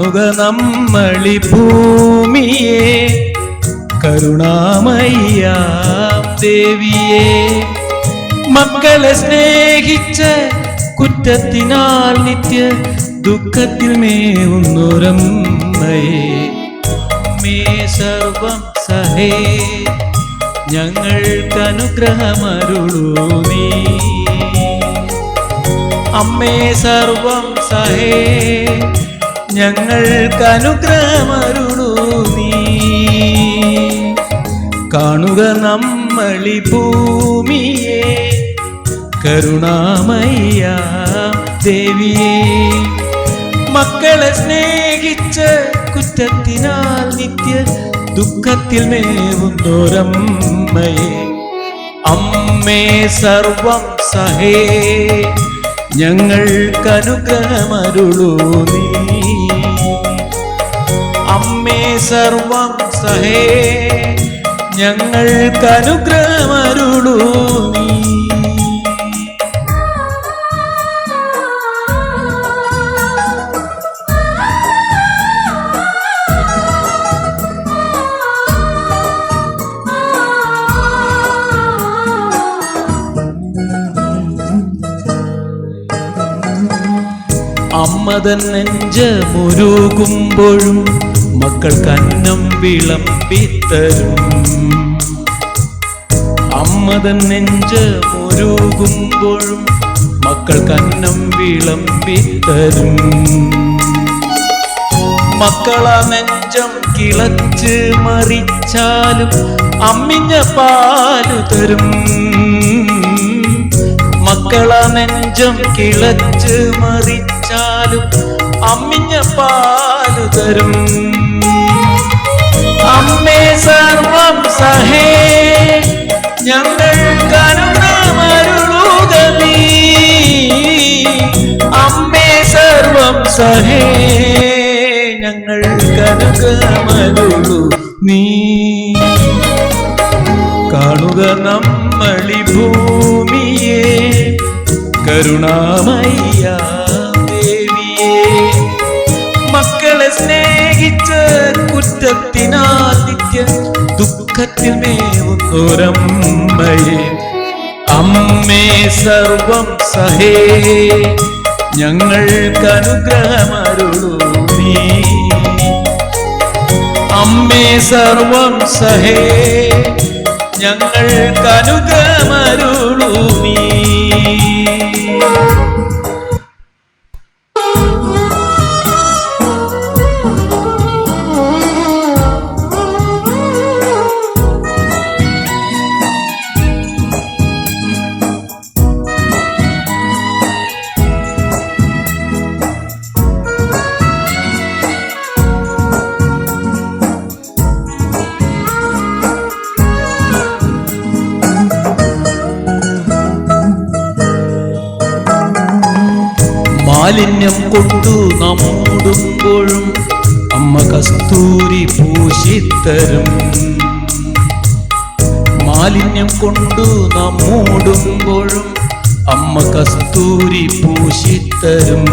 കാണുക നമ്മളി ഭൂമിയെ, കരുണാമയ്യാം ദേവിയെ. മക്കളെ സ്നേഹിച്ച കുറ്റത്തിനാൽ നിത്യ ദുഃഖത്തിൽ മേവുന്നൊരമ്മയെ, അമ്മേ സർവം സഹേ ഞങ്ങൾക്കനുഗ്രഹമരുളൂ നീ. അമ്മേ സർവം സഹേ ഞങ്ങൾക്കനുഗ്രഹമരുളൂ നീ. കാണുക നമ്മളി ഭൂമിയെ, കരുണാമയ്യാം ദേവിയെ. മക്കളെ സ്നേഹിച്ച കുറ്റത്തിനാൽ നിത്യ ദുഃഖത്തിൽ മേവുന്നൊരമ്മയെ, അമ്മേ സർവം സഹേ ഞങ്ങൾക്കനുഗ്രഹമരുളൂ നീ. അമ്മേ സർവം സഹേ ഞങ്ങൾക്കനുഗ്രഹമരുളൂ നീ. അമ്മതൻ നെഞ്ചമുരുകുമ്പോഴും മക്കൾക്കന്നം വിളമ്പിത്തരും. അമ്മതൻ നെഞ്ചമുരുകുമ്പോഴും മക്കൾക്കന്നം വിളമ്പിത്തരും. മക്കളാ നെഞ്ചം കിളച്ച് മറിച്ചാലും അമ്മിഞ്ഞ പാലു തരും. മക്കളാ നെഞ്ചം കിളച്ച് മറിച്ചാലും അമ്മിഞ്ഞ പാലു തരും. അമ്മേ സർവം സഹേ ഞങ്ങൾക്കനുഗ്രഹമരുളുക നീ. അമ്മേ സർവം സഹേ ഞങ്ങൾക്കനുഗ്രഹമരുളൂ നീ. കാണുക നമ്മളി ഭൂമിയെ, കരുണാമയ്യാം ദേവിയെ. മക്കളെ സ്നേഹിച്ച കുറ്റത്തിനാൽ നിത്യ ദുഃഖത്തിൽ മേവുന്നൊരമ്മയെ, അമ്മേ സർവം സഹേ ഞങ്ങൾക്കനുഗ്രഹമരുളൂ നീ. അമ്മേ സർവം സഹേ ഞങ്ങൾക്കനുഗ്രഹമരുളൂ നീ. മാലിന്യം കൊണ്ടു നമ്മൂടുമ്പോഴും അമ്മ കസ്തൂരി പൂശിത്തരും. മാലിന്യം കൊണ്ടു നമ്മൂടുമ്പോഴും അമ്മ കസ്തൂരി പൂശിത്തരും.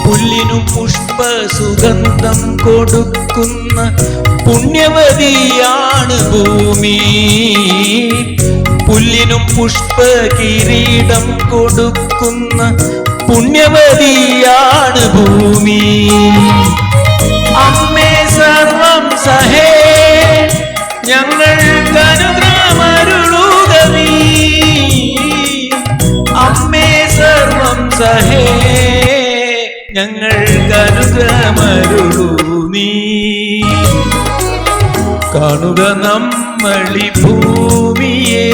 പുല്ലിനു പുഷ്പ സുഗന്ധം കൊടുക്കുന്ന പുണ്യവതിയാണ് ഭൂമി. പുല്ലിനും പുഷ്പ കിരീടം കൊടുക്കുന്ന പുണ്യവതിയാണ് ഭൂമി. അമ്മേ സർവം സഹേ ഞങ്ങൾക്കനുഗ്രഹമരുളുക നീ. അമ്മേ സർവം സഹേ ഞങ്ങൾക്കനുഗ്രഹമരുളൂ നീ. കാണുക നമ്മളി ഭൂമിയെ,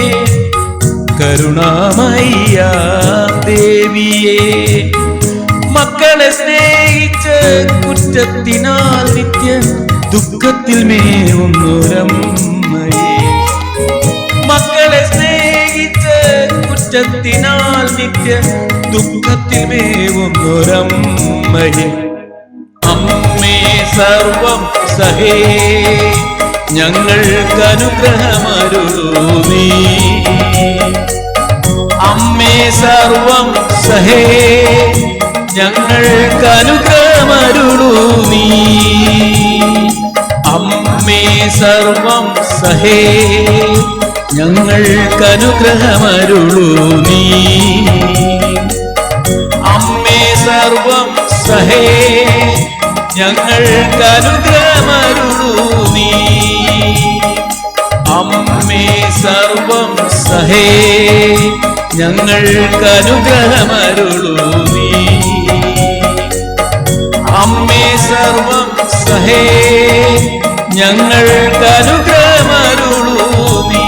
കരുണാമയ്യാം ദേവിയെ. മക്കളെ സ്നേഹിച്ച കുറ്റത്തിനാൽ നിത്യ ദുഃഖത്തിൽ മേവുന്നൊരമ്മയെ, മക്കളെ സ്നേഹിച്ച കുറ്റത്തിനാൽ നിത്യ ദുഃഖത്തിൽ മേവുന്നൊരമ്മയെ, അമ്മേ സർവം സഹേ ഞങ്ങൾക്കനുഗ്രഹമരുളൂ നീ. അമ്മേ സർവം സഹേ ഞങ്ങൾക്കനുഗ്രഹമരുളൂ നീ. അമ്മേ സർവം സഹേ ഞങ്ങൾക്കനുഗ്രഹമരുളൂ നീ. അമ്മേ സർവം സഹേ ഞങ്ങൾക്കനുഗ്രഹമരുളൂ നീ. അമ്മേ സർവം സഹേ ഞങ്ങൾക്കനുഗ്രഹമരുളൂ നീ. അമ്മേ സർവം സഹേ ഞങ്ങൾക്കനുഗ്രഹമരുളൂ നീ.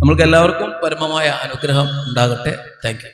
നമ്മൾക്ക് എല്ലാവർക്കും പരമമായ അനുഗ്രഹം ഉണ്ടാകട്ടെ. Thank you.